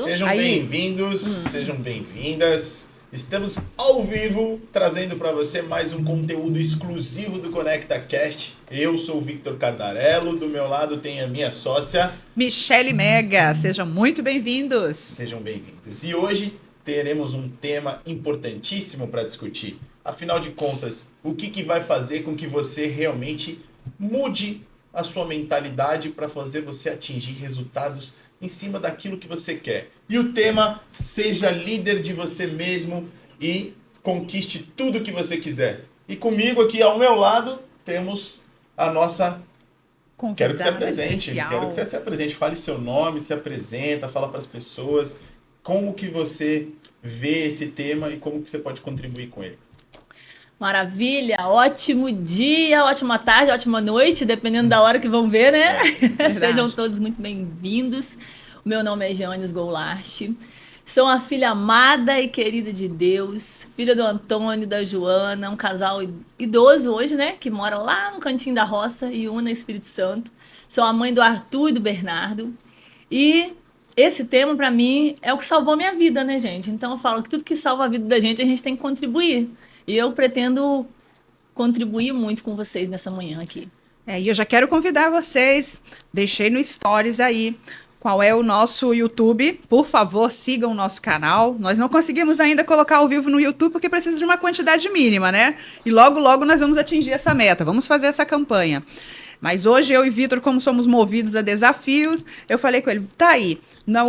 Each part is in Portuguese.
Sejam bem-vindos, sejam bem-vindas. Estamos ao vivo, trazendo para você mais um conteúdo exclusivo do ConectaCast. Eu sou o Victor Cardarello, do meu lado tem a minha sócia... Michele Mega, sejam muito bem-vindos. Sejam bem-vindos. E hoje teremos um tema importantíssimo para discutir. Afinal de contas, o que vai fazer com que você realmente mude a sua mentalidade para fazer você atingir resultados em cima daquilo que você quer. E o tema, seja líder de você mesmo e conquiste tudo que você quiser. E comigo aqui ao meu lado temos a nossa... Quero que você apresente, quero que você se apresente, fale seu nome, se apresenta, fala para as pessoas como que você vê esse tema e como que você pode contribuir com ele. Maravilha, ótimo dia, ótima tarde, ótima noite, dependendo da hora que vão ver, né? Sejam todos muito bem-vindos. O meu nome é Jeanes Goulart, sou uma filha amada e querida de Deus, filha do Antônio e da Joana, um casal idoso hoje, né? Que mora lá no cantinho da roça, Iuna, Espírito Santo. Sou a mãe do Arthur e do Bernardo. E esse tema, para mim, é o que salvou minha vida, né, gente? Então eu falo que tudo que salva a vida da gente, a gente tem que contribuir. E eu pretendo contribuir muito com vocês nessa manhã aqui. E eu já quero convidar vocês, deixei no Stories aí, qual é o nosso YouTube. Por favor, sigam o nosso canal. Nós não conseguimos ainda colocar ao vivo no YouTube porque precisa de uma quantidade mínima, né? E logo, logo nós vamos atingir essa meta, vamos fazer essa campanha. Mas hoje eu e Vitor, como somos movidos a desafios, eu falei com ele, tá aí, no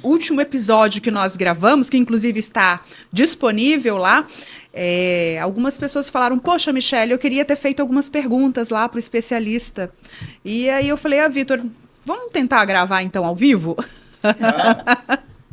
último episódio que nós gravamos, que inclusive está disponível lá, algumas pessoas falaram, poxa, Michele, eu queria ter feito algumas perguntas lá pro especialista. E aí eu falei, Vitor, vamos tentar gravar então ao vivo?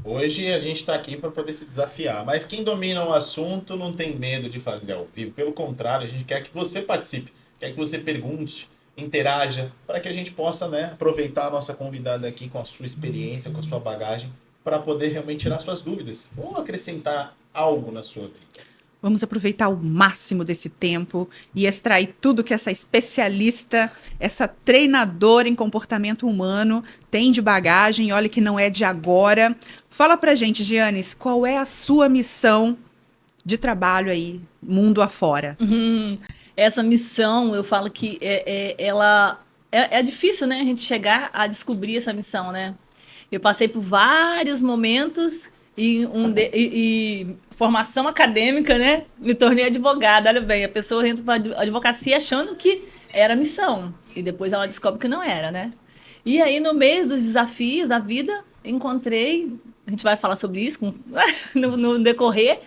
Hoje a gente está aqui para poder se desafiar, mas quem domina o assunto não tem medo de fazer ao vivo. Pelo contrário, a gente quer que você participe, quer que você pergunte, interaja, para que a gente possa, né, aproveitar a nossa convidada aqui com a sua experiência, com a sua bagagem, para poder realmente tirar suas dúvidas ou acrescentar algo na sua vida. Vamos aproveitar o máximo desse tempo e extrair tudo que essa especialista, essa treinadora em comportamento humano tem de bagagem. Olha que não é de agora. Fala pra gente, Jeanes, qual é a sua missão de trabalho aí, mundo afora? Essa missão, eu falo que ela é difícil, né? A gente chegar a descobrir essa missão, né? Eu passei por vários momentos e formação acadêmica, né? Me tornei advogada. Olha bem, a pessoa entra para a advocacia achando que era missão. E depois ela descobre que não era, né? E aí, no meio dos desafios da vida, encontrei... A gente vai falar sobre isso no decorrer.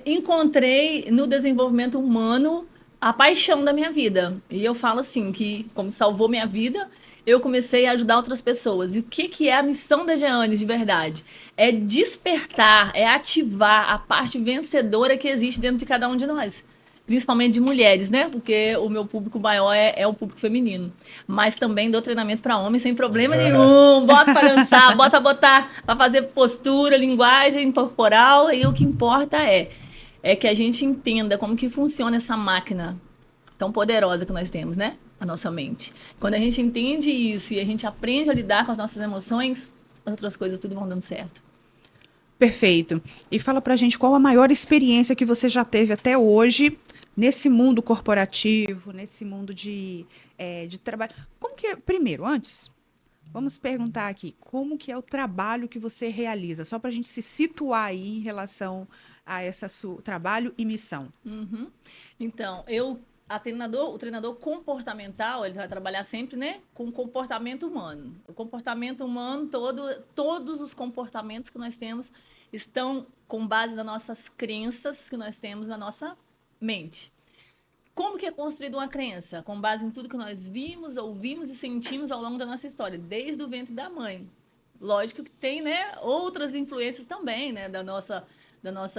Encontrei no desenvolvimento humano a paixão da minha vida. E eu falo assim, que como salvou minha vida, eu comecei a ajudar outras pessoas. E o que é a missão da Jeanes de verdade? É despertar, é ativar a parte vencedora que existe dentro de cada um de nós. Principalmente de mulheres, né? Porque o meu público maior é o público feminino. Mas também dou treinamento para homens sem problema nenhum. Bota para dançar, bota botar para fazer postura, linguagem corporal. E o que importa é que a gente entenda como que funciona essa máquina tão poderosa que nós temos, né? A nossa mente. Quando a gente entende isso e a gente aprende a lidar com as nossas emoções, as outras coisas tudo vão dando certo. Perfeito. E fala pra gente qual a maior experiência que você já teve até hoje nesse mundo corporativo, nesse mundo de trabalho. Como que primeiro, antes, vamos perguntar aqui, como que é o trabalho que você realiza? Só pra gente se situar aí em relação a trabalho e missão. Então, o treinador comportamental, ele vai trabalhar sempre, né, com o comportamento humano. O comportamento humano, todos os comportamentos que nós temos estão com base nas nossas crenças que nós temos na nossa mente. Como que é construída uma crença? Com base em tudo que nós vimos, ouvimos e sentimos ao longo da nossa história, desde o ventre da mãe. Lógico que tem, né, outras influências também, né, da nossa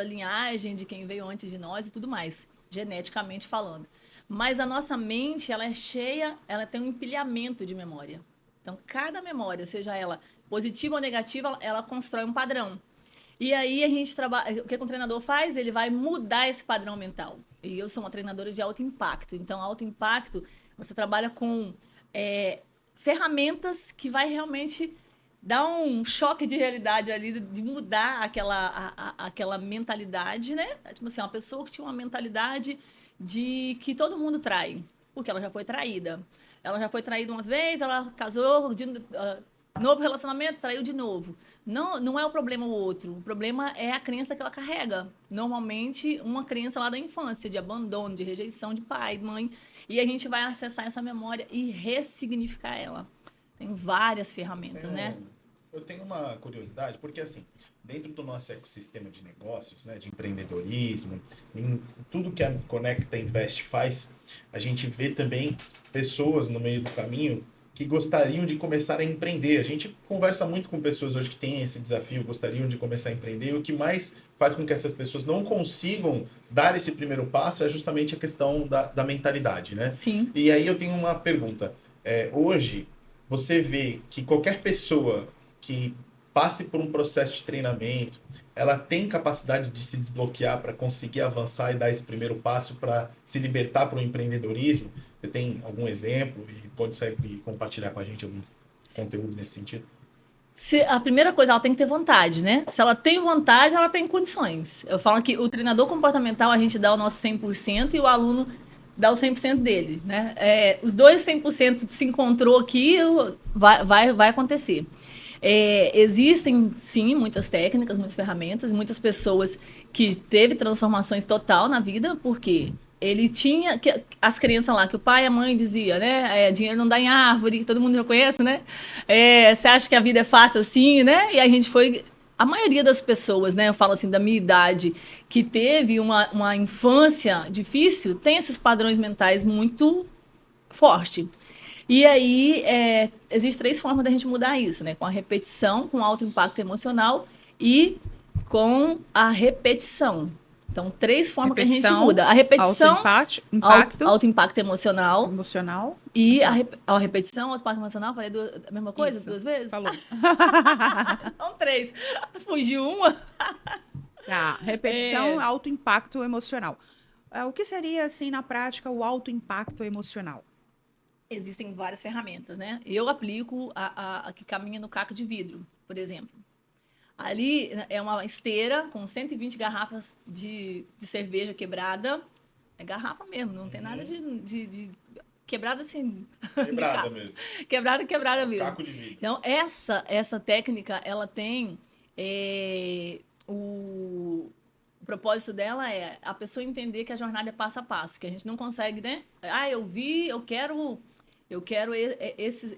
linhagem, de quem veio antes de nós e tudo mais, geneticamente falando. Mas a nossa mente, ela é cheia, ela tem um empilhamento de memória. Então, cada memória, seja ela positiva ou negativa, ela constrói um padrão. E aí a gente trabalha. O que um treinador faz? Ele vai mudar esse padrão mental. E eu sou uma treinadora de alto impacto. Então, alto impacto, você trabalha com ferramentas que vai realmente dá um choque de realidade ali, de mudar aquela mentalidade, né? Tipo assim, uma pessoa que tinha uma mentalidade de que todo mundo trai, porque ela já foi traída. Ela já foi traída uma vez, ela casou, novo relacionamento, traiu de novo. Não, não é o problema o outro, o problema é a crença que ela carrega. Normalmente, uma crença lá da infância, de abandono, de rejeição de pai, mãe, e a gente vai acessar essa memória e ressignificar ela. Tem várias ferramentas, né? Eu tenho uma curiosidade, porque assim, dentro do nosso ecossistema de negócios, né, de empreendedorismo, em tudo que a Conecta Invest faz, a gente vê também pessoas no meio do caminho que gostariam de começar a empreender. A gente conversa muito com pessoas hoje que têm esse desafio, gostariam de começar a empreender, e o que mais faz com que essas pessoas não consigam dar esse primeiro passo é justamente a questão da mentalidade, né? Sim. E aí eu tenho uma pergunta. Hoje, você vê que qualquer pessoa que passe por um processo de treinamento, ela tem capacidade de se desbloquear para conseguir avançar e dar esse primeiro passo para se libertar para o empreendedorismo? Você tem algum exemplo e pode sair e compartilhar com a gente algum conteúdo nesse sentido? A primeira coisa, ela tem que ter vontade, né? Se ela tem vontade, ela tem condições. Eu falo que o treinador comportamental, a gente dá o nosso 100% e o aluno dá o 100% dele, né? Os dois 100% se encontrou aqui, vai acontecer. Existem, sim, muitas técnicas, muitas ferramentas, muitas pessoas que teve transformações total na vida, porque ele tinha as crenças lá que o pai e a mãe dizia, né? Dinheiro não dá em árvore, todo mundo já conhece, né? Você acha que a vida é fácil assim, né? E a gente foi... A maioria das pessoas, né? Eu falo assim, da minha idade, que teve uma infância difícil, tem esses padrões mentais muito fortes. E aí, existem 3 formas da gente mudar isso, né? Com a repetição, com alto impacto emocional e com a repetição. Então, 3 formas que a gente muda. A repetição, alto impacto emocional. E a repetição, alto impacto emocional. Falei a mesma coisa isso, 2 vezes? Falou. São 3. Fugiu uma. Tá, repetição, alto impacto emocional. O que seria, assim, na prática, o alto impacto emocional? Existem várias ferramentas, né? Eu aplico a que caminha no caco de vidro, por exemplo. Ali é uma esteira com 120 garrafas de cerveja quebrada. É garrafa mesmo, não tem nada de quebrada assim. Quebrada mesmo. Quebrada mesmo. Caco de vidro. Então, essa técnica, ela tem... o propósito dela é a pessoa entender que a jornada é passo a passo, que a gente não consegue, né? Eu quero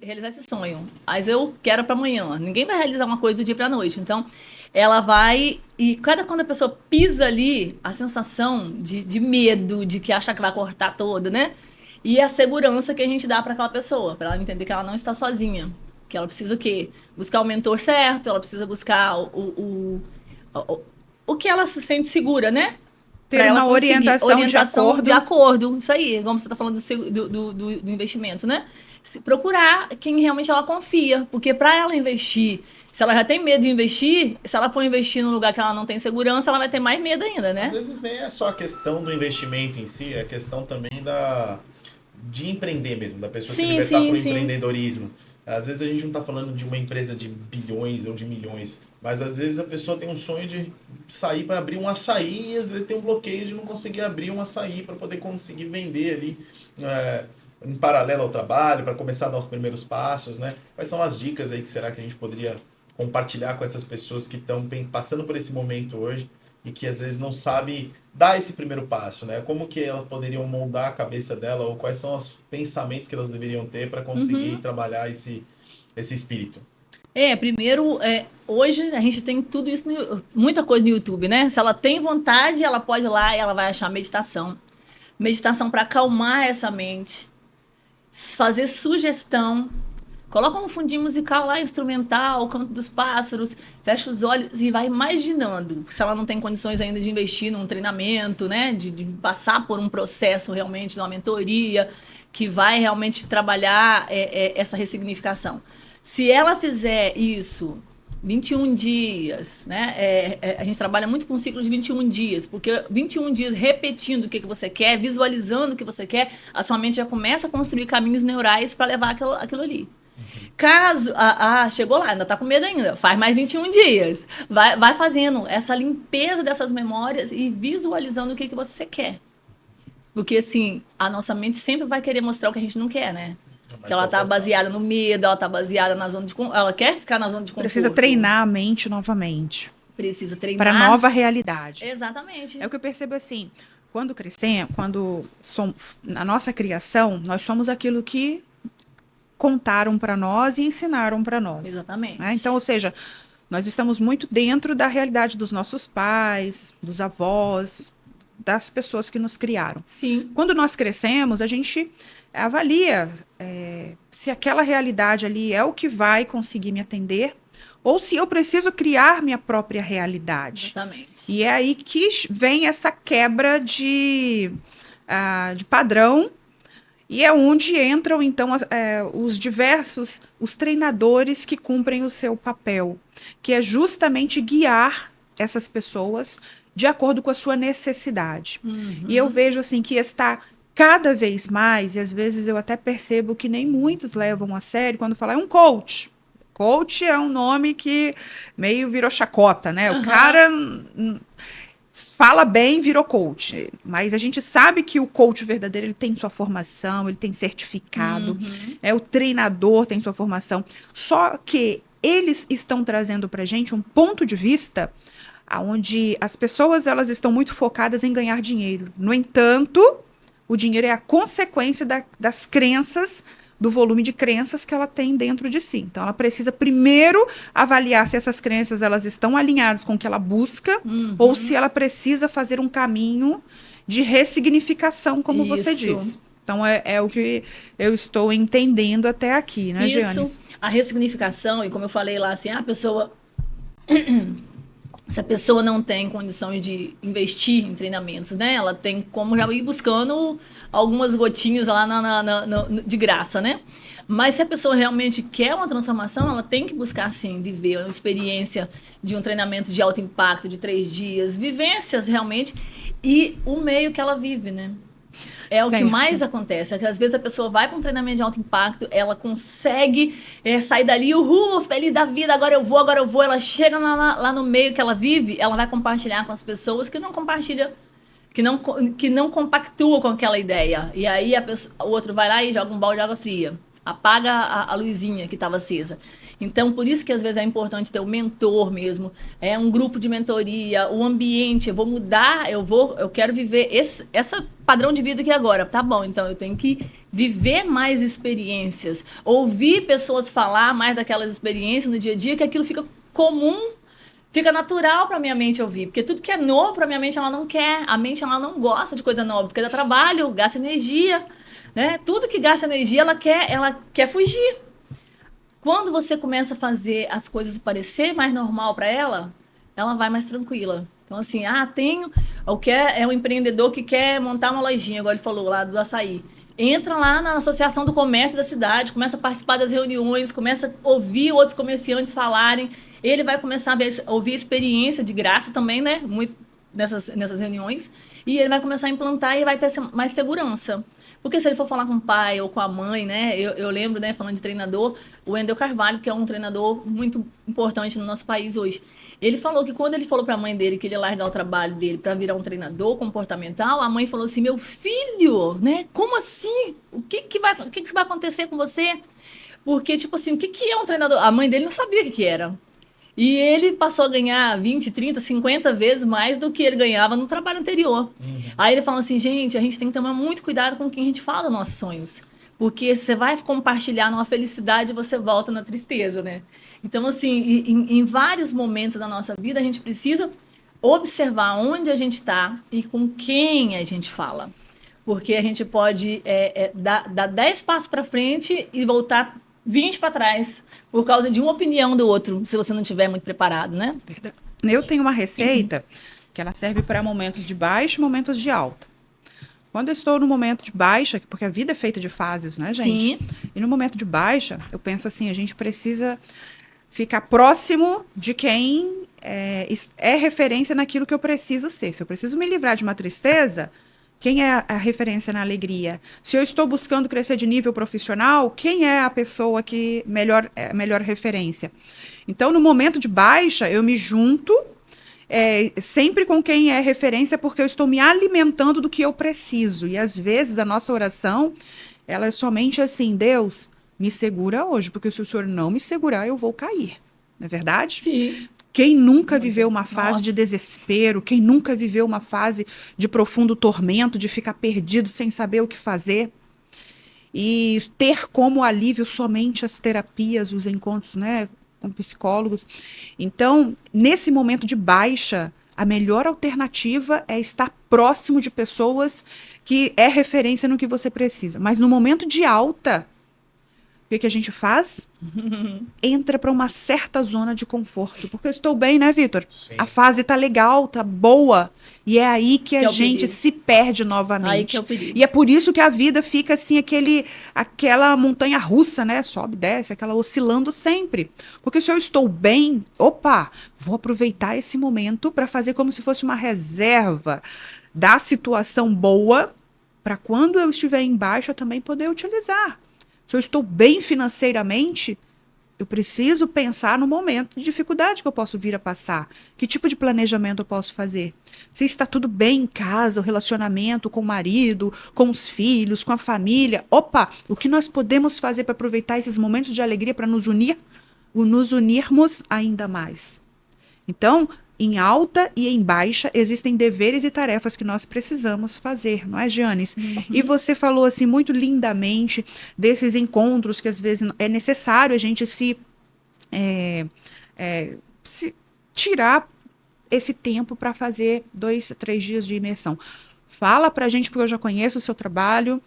realizar esse sonho, mas eu quero para amanhã. Ninguém vai realizar uma coisa do dia para a noite. Então, ela vai... E quando a pessoa pisa ali, a sensação de medo, de que acha que vai cortar toda, né? E a segurança que a gente dá para aquela pessoa, para ela entender que ela não está sozinha. Que ela precisa o quê? Buscar o mentor certo, ela precisa buscar o que ela se sente segura, né? Ter uma orientação de acordo. Isso aí, como você está falando do investimento, né? Procurar quem realmente ela confia. Porque para ela investir, se ela já tem medo de investir, se ela for investir num lugar que ela não tem segurança, ela vai ter mais medo ainda, né? Às vezes nem é só a questão do investimento em si, é a questão também de empreender mesmo, da pessoa se libertar para o empreendedorismo. Às vezes a gente não está falando de uma empresa de bilhões ou de milhões, mas às vezes a pessoa tem um sonho de sair para abrir um açaí e às vezes tem um bloqueio de não conseguir abrir um açaí para poder conseguir vender ali em paralelo ao trabalho, para começar a dar os primeiros passos, né? Quais são as dicas aí que será que a gente poderia compartilhar com essas pessoas que estão passando por esse momento hoje e que às vezes não sabem dar esse primeiro passo, né? Como que elas poderiam moldar a cabeça dela ou quais são os pensamentos que elas deveriam ter para conseguir trabalhar esse espírito? Primeiro, hoje a gente tem tudo isso, muita coisa no YouTube, né? Se ela tem vontade, ela pode ir lá e ela vai achar meditação. Meditação para acalmar essa mente, fazer sugestão. Coloca um fundinho musical lá, instrumental, o canto dos pássaros, fecha os olhos e vai imaginando. Se ela não tem condições ainda de investir num treinamento, né? De passar por um processo realmente, de uma mentoria, que vai realmente trabalhar essa ressignificação. Se ela fizer isso 21 dias, né? A gente trabalha muito com um ciclo de 21 dias, porque 21 dias repetindo o que você quer, visualizando o que você quer, a sua mente já começa a construir caminhos neurais para levar aquilo ali. Caso, chegou lá, ainda tá com medo ainda, faz mais 21 dias. Vai fazendo essa limpeza dessas memórias e visualizando o que você quer. Porque, assim, a nossa mente sempre vai querer mostrar o que a gente não quer, né? Que ela tá baseada no medo, ela tá baseada na zona de conforto. Ela quer ficar na zona de conforto. Precisa treinar a mente novamente. Precisa treinar. Para nova realidade. Exatamente. É o que eu percebo assim, quando crescemos, na nossa criação, nós somos aquilo que contaram para nós e ensinaram para nós. Exatamente. Né? Então, ou seja, nós estamos muito dentro da realidade dos nossos pais, dos avós, das pessoas que nos criaram. Sim. Quando nós crescemos, a gente avalia se aquela realidade ali é o que vai conseguir me atender ou se eu preciso criar minha própria realidade. Exatamente. E é aí que vem essa quebra de padrão. E é onde entram, então, os treinadores que cumprem o seu papel, que é justamente guiar essas pessoas de acordo com a sua necessidade. Uhum. E eu vejo, assim, que está cada vez mais, e às vezes eu até percebo que nem muitos levam a sério quando falam, é um coach. Coach é um nome que meio virou chacota, né? O cara fala bem, virou coach. Mas a gente sabe que o coach verdadeiro, ele tem sua formação, ele tem certificado. O treinador tem sua formação. Só que eles estão trazendo pra gente um ponto de vista onde as pessoas elas estão muito focadas em ganhar dinheiro. No entanto, o dinheiro é a consequência das crenças, do volume de crenças que ela tem dentro de si. Então, ela precisa primeiro avaliar se essas crenças elas estão alinhadas com o que ela busca ou se ela precisa fazer um caminho de ressignificação, como você disse. Então, é o que eu estou entendendo até aqui, né, Giane? A ressignificação, e como eu falei lá, assim, a pessoa... Se a pessoa não tem condições de investir em treinamentos, né? Ela tem como já ir buscando algumas gotinhas lá de graça, né? Mas se a pessoa realmente quer uma transformação, ela tem que buscar, sim, viver uma experiência de um treinamento de alto impacto de 3 dias, vivências realmente, e o meio que ela vive, né? É o que mais acontece. É que às vezes a pessoa vai para um treinamento de alto impacto, ela consegue sair dali, feliz da vida, agora eu vou. Ela chega lá no meio que ela vive, ela vai compartilhar com as pessoas que não compartilham, que não compactuam com aquela ideia. E aí o outro vai lá e joga um balde de água fria. Apaga a luzinha que estava acesa. Então, por isso que às vezes é importante ter um mentor mesmo, um grupo de mentoria, o ambiente. Eu vou mudar, eu quero viver esse padrão de vida aqui agora. Tá bom, então eu tenho que viver mais experiências, ouvir pessoas falar mais daquelas experiências no dia a dia, que aquilo fica comum, fica natural para minha mente ouvir. Porque tudo que é novo para minha mente, ela não quer. A mente, ela não gosta de coisa nova, porque dá trabalho, gasta energia. Né? Tudo que gasta energia, ela quer fugir. Quando você começa a fazer as coisas parecer mais normal para ela vai mais tranquila. Então, assim, é um empreendedor que quer montar uma lojinha, igual ele falou lá do açaí. Entra lá na Associação do Comércio da cidade, começa a participar das reuniões, começa a ouvir outros comerciantes falarem. Ele vai começar a ouvir experiência de graça também, né? Muito nessas reuniões. E ele vai começar a implantar e vai ter mais segurança. Porque se ele for falar com o pai ou com a mãe, né? Eu lembro, né, falando de treinador, o Wendel Carvalho, que é um treinador muito importante no nosso país hoje. Ele falou que quando ele falou para a mãe dele que ele ia largar o trabalho dele para virar um treinador comportamental, a mãe falou assim: meu filho, né? Como assim? O que vai acontecer com você? Porque, tipo assim, o que é um treinador? A mãe dele não sabia o que era. E ele passou a ganhar 20, 30, 50 vezes mais do que ele ganhava no trabalho anterior. Aí ele falou assim, gente, a gente tem que tomar muito cuidado com quem a gente fala dos nossos sonhos. Porque você vai compartilhar numa felicidade e você volta na tristeza, né? Então, assim, em vários momentos da nossa vida, a gente precisa observar onde a gente está e com quem a gente fala. Porque a gente pode dar 10 passos para frente e voltar 20 para trás, por causa de uma opinião do outro, se você não estiver muito preparado, né? Eu tenho uma receita que ela serve para momentos de baixa e momentos de alta. Quando eu estou no momento de baixa, porque a vida é feita de fases, né, gente? Sim. E no momento de baixa, eu penso assim, a gente precisa ficar próximo de quem é referência naquilo que eu preciso ser. Se eu preciso me livrar de uma tristeza, Quem é a referência na alegria? Se eu estou buscando crescer de nível profissional, quem é a pessoa que é a melhor referência? Então, no momento de baixa, eu me junto sempre com quem é referência, porque eu estou me alimentando do que eu preciso. E às vezes a nossa oração, ela é somente assim: Deus, me segura hoje, porque se o Senhor não me segurar, eu vou cair. Não é verdade? Sim. Quem nunca viveu uma fase de Nossa. desespero, quem nunca viveu uma fase de profundo tormento, de ficar perdido sem saber o que fazer? E ter como alívio somente as terapias, os encontros, né, com psicólogos. Então, nesse momento de baixa, a melhor alternativa é estar próximo de pessoas que é referência no que você precisa. Mas no momento de alta, o que a gente faz? Entra para uma certa zona de conforto. Porque eu estou bem, né, Vitor? Sim. A fase tá legal, tá boa. E é aí que a é o gente perigo. se perde novamente. Aí que é o perigo. E é por isso que a vida fica assim, aquela montanha russa, né? Sobe, desce, aquela oscilando sempre. Porque se eu estou bem, opa, vou aproveitar esse momento para fazer como se fosse uma reserva da situação boa, para quando eu estiver em baixa também poder utilizar. Se eu estou bem financeiramente, eu preciso pensar no momento de dificuldade que eu posso vir a passar. Que tipo de planejamento eu posso fazer? Se está tudo bem em casa, o relacionamento com o marido, com os filhos, com a família. Opa, o que nós podemos fazer para aproveitar esses momentos de alegria para nos unirmos ainda mais? Então, em alta e em baixa, existem deveres e tarefas que nós precisamos fazer, não é, Giannis? E você falou assim muito lindamente desses encontros que às vezes é necessário a gente se tirar esse tempo para fazer 2, 3 dias de imersão. Fala pra gente, porque eu já conheço o seu trabalho,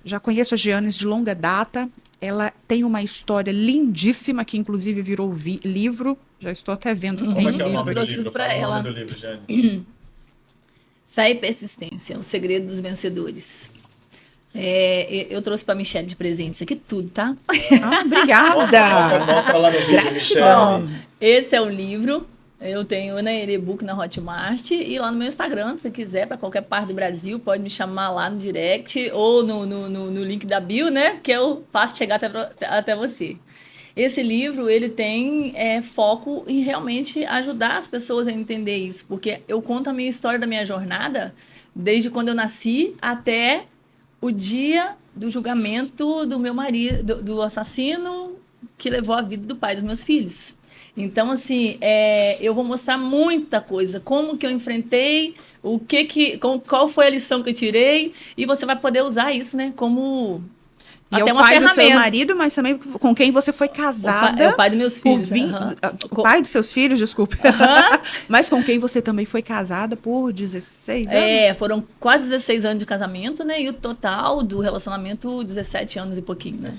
já conheço a Giannis de longa data. Ela tem uma história lindíssima, que inclusive virou livro. Já estou até vendo que tem Como um é que é o livro. nome do trouxe livro? tudo pra Fala o ela. nome do livro, Jane. Fé e persistência, o segredo dos vencedores. Eu trouxe pra Michelle de presente isso aqui tudo, tá? Ah, obrigada! Mostra lá no vídeo, Gratidão. Michele. Esse é o livro. Eu tenho na e-book na Hotmart e lá no meu Instagram, se quiser, para qualquer parte do Brasil, pode me chamar lá no direct ou no link da bio, né? Que eu faço chegar até você. Esse livro, ele tem foco em realmente ajudar as pessoas a entender isso, porque eu conto a minha história da minha jornada desde quando eu nasci até o dia do julgamento do meu marido, do assassino que levou a vida do pai dos meus filhos. Então, assim, eu vou mostrar muita coisa, como que eu enfrentei, qual foi a lição que eu tirei, e você vai poder usar isso, né, como E até é o uma pai do ferramenta. seu marido, mas também com quem você foi casada. É o pai dos meus por filhos. O pai dos seus filhos, desculpe. Mas com quem você também foi casada por 16 anos? Foram quase 16 anos de casamento, né, e o total do relacionamento, 17 anos e pouquinho, né.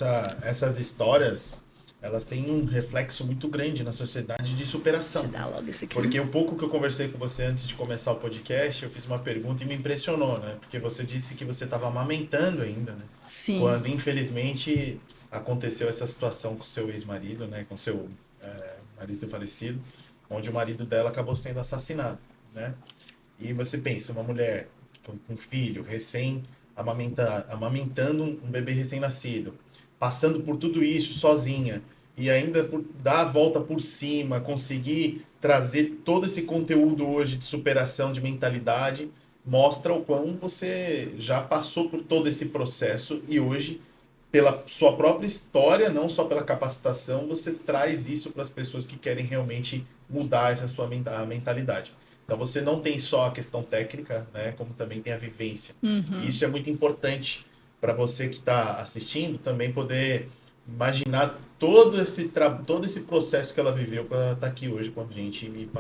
Essas histórias, elas têm um reflexo muito grande na sociedade de superação. Deixa eu dar logo esse aqui. Porque o pouco que eu conversei com você antes de começar o podcast, eu fiz uma pergunta e me impressionou, né? Porque você disse que você estava amamentando ainda, né? Sim. Quando, infelizmente, aconteceu essa situação com seu ex-marido, né? Com seu marido falecido, onde o marido dela acabou sendo assassinado, né? E você pensa, uma mulher com filho, amamentando um bebê recém-nascido, passando por tudo isso sozinha, e ainda por dar a volta por cima, conseguir trazer todo esse conteúdo hoje de superação, de mentalidade, mostra o quão você já passou por todo esse processo e hoje, pela sua própria história, não só pela capacitação, você traz isso para as pessoas que querem realmente mudar essa sua mentalidade. Então você não tem só a questão técnica, né, como também tem a vivência. E isso é muito importante para você que está assistindo também poder imaginar todo esse processo que ela viveu para estar aqui hoje com a gente e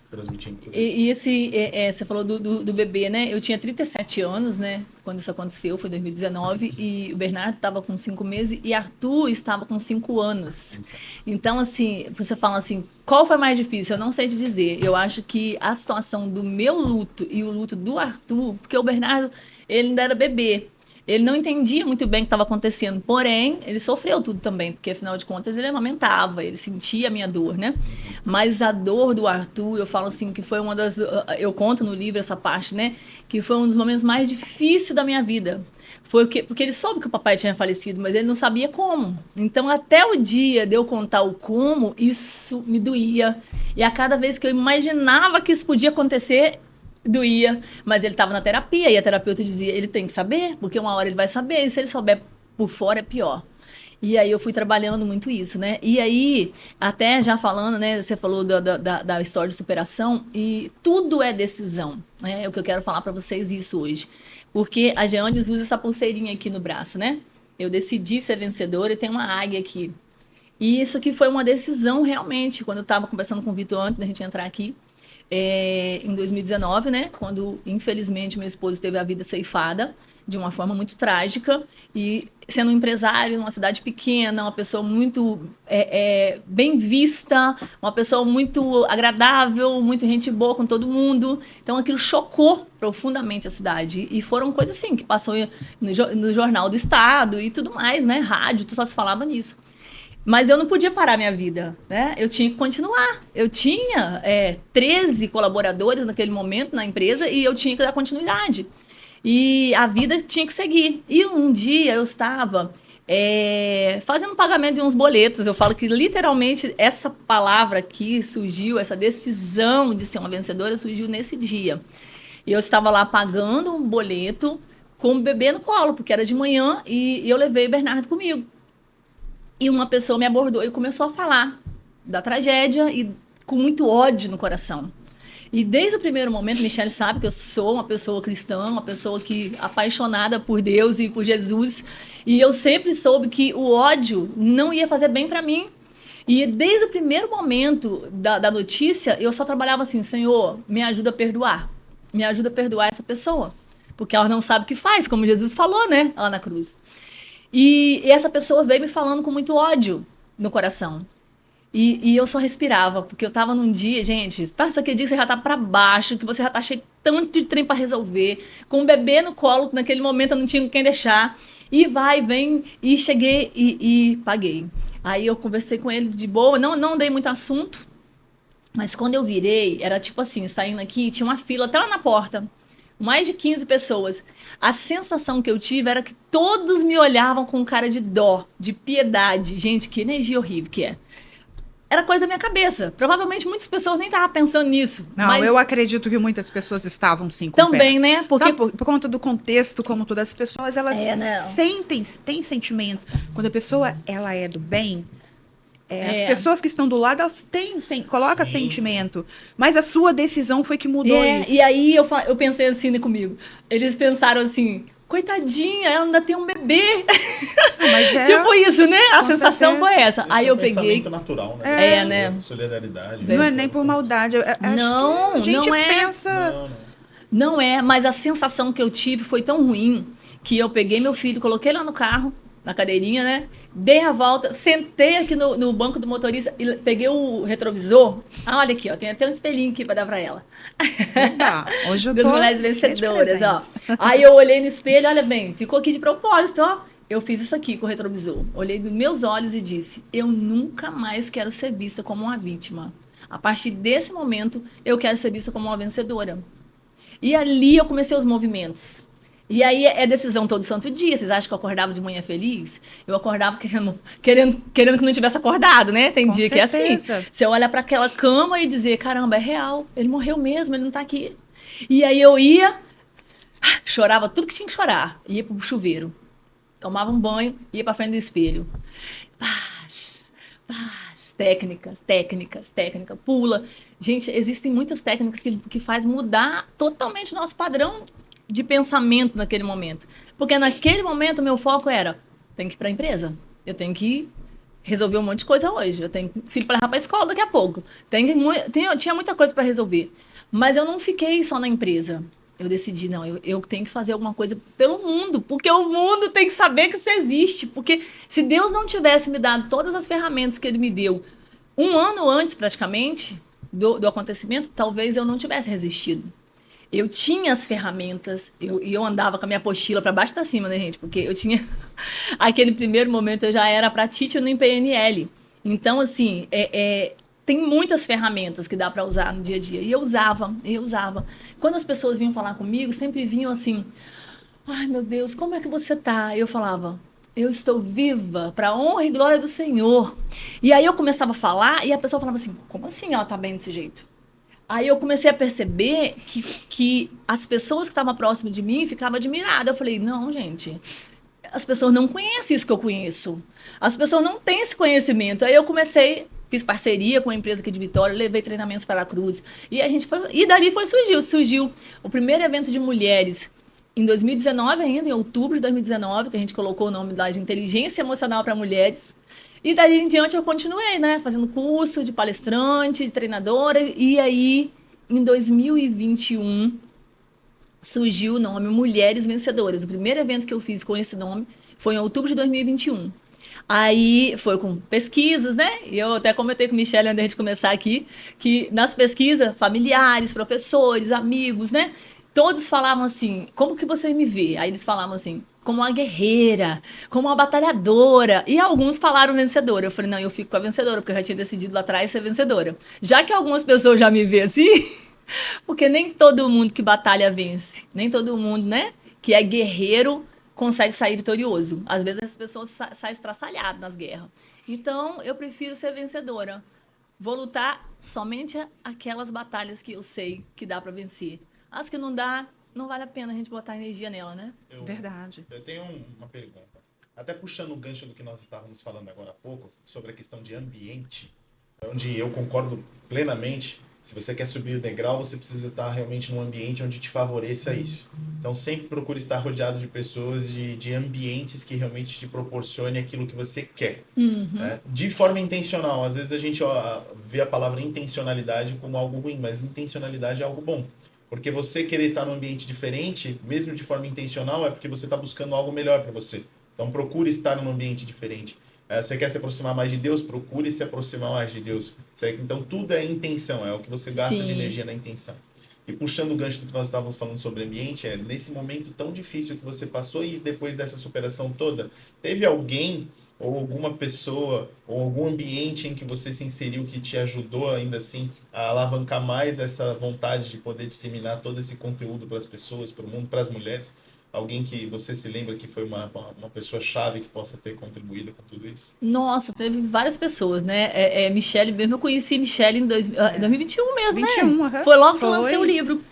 transmitindo tudo isso. E você falou do bebê, né? Eu tinha 37 anos, né? Quando isso aconteceu, foi em 2019, e o Bernardo estava com 5 meses e Arthur estava com 5 anos. Então, assim, você fala assim, qual foi mais difícil? Eu não sei te dizer. Eu acho que a situação do meu luto e o luto do Arthur, porque o Bernardo, ele ainda era bebê. Ele não entendia muito bem o que estava acontecendo, porém, ele sofreu tudo também, porque afinal de contas ele amamentava, ele sentia a minha dor, né? Mas a dor do Arthur, eu falo assim, que foi uma das... Eu conto no livro essa parte, né? Que foi um dos momentos mais difíceis da minha vida. Foi porque ele soube que o papai tinha falecido, mas ele não sabia como. Então, até o dia de eu contar o como, isso me doía. E a cada vez que eu imaginava que isso podia acontecer, doía. Mas ele estava na terapia e a terapeuta dizia, ele tem que saber, porque uma hora ele vai saber, e se ele souber por fora é pior. E aí eu fui trabalhando muito isso, né? E aí, até já falando, né? Você falou da história de superação, e tudo é decisão, né? É o que eu quero falar para vocês isso hoje. Porque a Geanes usa essa pulseirinha aqui no braço, né? Eu decidi ser vencedora e tem uma águia aqui. E isso aqui foi uma decisão realmente, quando eu estava conversando com o Vitor antes da gente entrar aqui, em 2019, né? Quando, infelizmente, meu esposo teve a vida ceifada de uma forma muito trágica. E sendo um empresário numa cidade pequena, uma pessoa muito bem vista, uma pessoa muito agradável, muito gente boa com todo mundo. Então, aquilo chocou profundamente a cidade. E foram coisas assim, que passou no Jornal do Estado e tudo mais, né? Rádio, só se falava nisso. Mas eu não podia parar minha vida, né? Eu tinha que continuar. Eu tinha 13 colaboradores naquele momento na empresa e eu tinha que dar continuidade. E a vida tinha que seguir. E um dia eu estava fazendo pagamento de uns boletos. Eu falo que literalmente essa palavra aqui surgiu, essa decisão de ser uma vencedora surgiu nesse dia. E eu estava lá pagando um boleto com o bebê no colo, porque era de manhã e eu levei o Bernardo comigo. E uma pessoa me abordou e começou a falar da tragédia e com muito ódio no coração. E desde o primeiro momento, Michele sabe que eu sou uma pessoa cristã, uma pessoa apaixonada por Deus e por Jesus. E eu sempre soube que o ódio não ia fazer bem para mim. E desde o primeiro momento da notícia, eu só trabalhava assim, Senhor, me ajuda a perdoar. Me ajuda a perdoar essa pessoa. Porque ela não sabe o que faz, como Jesus falou, né, lá na cruz. E essa pessoa veio me falando com muito ódio no coração. E eu só respirava, porque eu tava num dia, gente, passa aquele dia que você já tá pra baixo, que você já tá cheio tanto de trem pra resolver, com um bebê no colo, que naquele momento eu não tinha com quem deixar, e vai, vem, e cheguei e paguei. Aí eu conversei com ele de boa, não dei muito assunto, mas quando eu virei, era tipo assim, saindo aqui, tinha uma fila até lá na porta, mais de 15 pessoas. A sensação que eu tive era que todos me olhavam com cara de dó, de piedade. Gente, que energia horrível que é. Era coisa da minha cabeça. Provavelmente muitas pessoas nem estavam pensando nisso. Não, mas eu acredito que muitas pessoas estavam sim com também, pé. né? Porque Sabe, por conta do contexto, como todas as pessoas, elas não. têm sentimentos. Quando a pessoa ela é do bem, É. as pessoas que estão do lado, elas colocam sentimento. Mas a sua decisão foi que mudou isso. E aí eu pensei assim, né, comigo. Eles pensaram assim, coitadinha, ela ainda tem um bebê. Mas Tipo isso, né? A Com sensação certeza. foi essa. Esse Aí é eu um peguei. pensamento natural, né? É, né? Solidariedade. Não é nem por maldade. Eu acho Não, que a gente não é. pensa... Não. Não é, mas a sensação que eu tive foi tão ruim que eu peguei meu filho, coloquei lá no carro, na cadeirinha, né? Dei a volta, sentei aqui no banco do motorista e peguei o retrovisor. Ah, olha aqui, ó, tem até um espelhinho aqui pra dar pra ela. Tá. Hoje eu Das tô mulheres cheia de vencedoras, ó. presentes. Aí eu olhei no espelho, olha bem, ficou aqui de propósito, ó. Eu fiz isso aqui com o retrovisor. Olhei nos meus olhos e disse, eu nunca mais quero ser vista como uma vítima. A partir desse momento, eu quero ser vista como uma vencedora. E ali eu comecei os movimentos. E aí é decisão todo santo dia. Vocês acham que eu acordava de manhã feliz? Eu acordava querendo que não tivesse acordado, né? Tem Com dia que é assim. certeza. Você olha para aquela cama e dizer, caramba, é real. Ele morreu mesmo, ele não tá aqui. E aí eu ia, chorava tudo que tinha que chorar. Ia pro chuveiro. Tomava um banho, ia pra frente do espelho. Paz, paz. Técnicas. Pula. Gente, existem muitas técnicas que faz mudar totalmente o nosso padrão de pensamento naquele momento. Porque naquele momento o meu foco era, tenho que ir para a empresa, eu tenho que resolver um monte de coisa hoje, eu tenho filho para levar para a escola daqui a pouco, tinha muita coisa para resolver. Mas eu não fiquei só na empresa. Eu decidi, não, eu tenho que fazer alguma coisa pelo mundo, porque o mundo tem que saber que isso existe. Porque se Deus não tivesse me dado todas as ferramentas que Ele me deu um ano antes, praticamente, do acontecimento, talvez eu não tivesse resistido. Eu tinha as ferramentas, eu andava com a minha apostila para baixo e para cima, né, gente? Porque eu tinha... Aquele primeiro momento eu já era para teacher no PNL. Então, assim, tem muitas ferramentas que dá para usar no dia a dia. E eu usava. Quando as pessoas vinham falar comigo, sempre vinham assim... Ai, meu Deus, como é que você tá? Eu falava... Eu estou viva para a honra e glória do Senhor. E aí eu começava a falar e a pessoa falava assim, como assim ela tá bem desse jeito? Aí eu comecei a perceber que as pessoas que estavam próximas de mim ficavam admiradas. Eu falei, não, gente, as pessoas não conhecem isso que eu conheço. As pessoas não têm esse conhecimento. Aí eu comecei, fiz parceria com a empresa aqui de Vitória, levei treinamentos para a Cruz. E a gente foi, e dali surgiu o primeiro evento de mulheres em 2019 ainda, em outubro de 2019, que a gente colocou o nome lá de Inteligência Emocional para Mulheres. E daí em diante eu continuei, né? Fazendo curso de palestrante, de treinadora. E aí, em 2021, surgiu o nome Mulheres Vencedoras. O primeiro evento que eu fiz com esse nome foi em outubro de 2021. Aí foi com pesquisas, né? E eu até comentei com a Michelle antes de começar aqui, que nas pesquisas, familiares, professores, amigos, né? Todos falavam assim, como que você me vê? Aí eles falavam assim, como uma guerreira, como uma batalhadora. E alguns falaram vencedora. Eu falei, não, eu fico com a vencedora, porque eu já tinha decidido lá atrás ser vencedora. Já que algumas pessoas já me veem assim, porque nem todo mundo que batalha vence. Nem todo mundo, né, que é guerreiro consegue sair vitorioso. Às vezes as pessoas saem estraçalhadas nas guerras. Então, eu prefiro ser vencedora. Vou lutar somente aquelas batalhas que eu sei que dá para vencer. As que não dá, não vale a pena a gente botar energia nela, né? Verdade. Eu tenho uma pergunta. Até puxando o gancho do que nós estávamos falando agora há pouco, sobre a questão de ambiente, onde eu concordo plenamente. Se você quer subir o degrau, você precisa estar realmente num ambiente onde te favoreça isso. Então, sempre procure estar rodeado de pessoas, de ambientes que realmente te proporcione aquilo que você quer. Né? De forma intencional. Às vezes a gente vê a palavra intencionalidade como algo ruim, mas intencionalidade é algo bom. Porque você querer estar num ambiente diferente, mesmo de forma intencional, é porque você está buscando algo melhor para você. Então, procure estar num ambiente diferente. Você quer se aproximar mais de Deus? Procure se aproximar mais de Deus. Então, tudo é intenção, é o que você gasta de energia na intenção. E puxando o gancho do que nós estávamos falando sobre ambiente, nesse momento tão difícil que você passou e depois dessa superação toda, teve alguém ou alguma pessoa ou algum ambiente em que você se inseriu que te ajudou ainda assim a alavancar mais essa vontade de poder disseminar todo esse conteúdo para as pessoas, para o mundo, para as mulheres? Alguém que você se lembra que foi uma pessoa-chave que possa ter contribuído com tudo isso? Nossa, teve várias pessoas, né? Michelle mesmo, eu conheci Michelle em 2021 mesmo, 21, né? Foi logo que eu lancei o livro.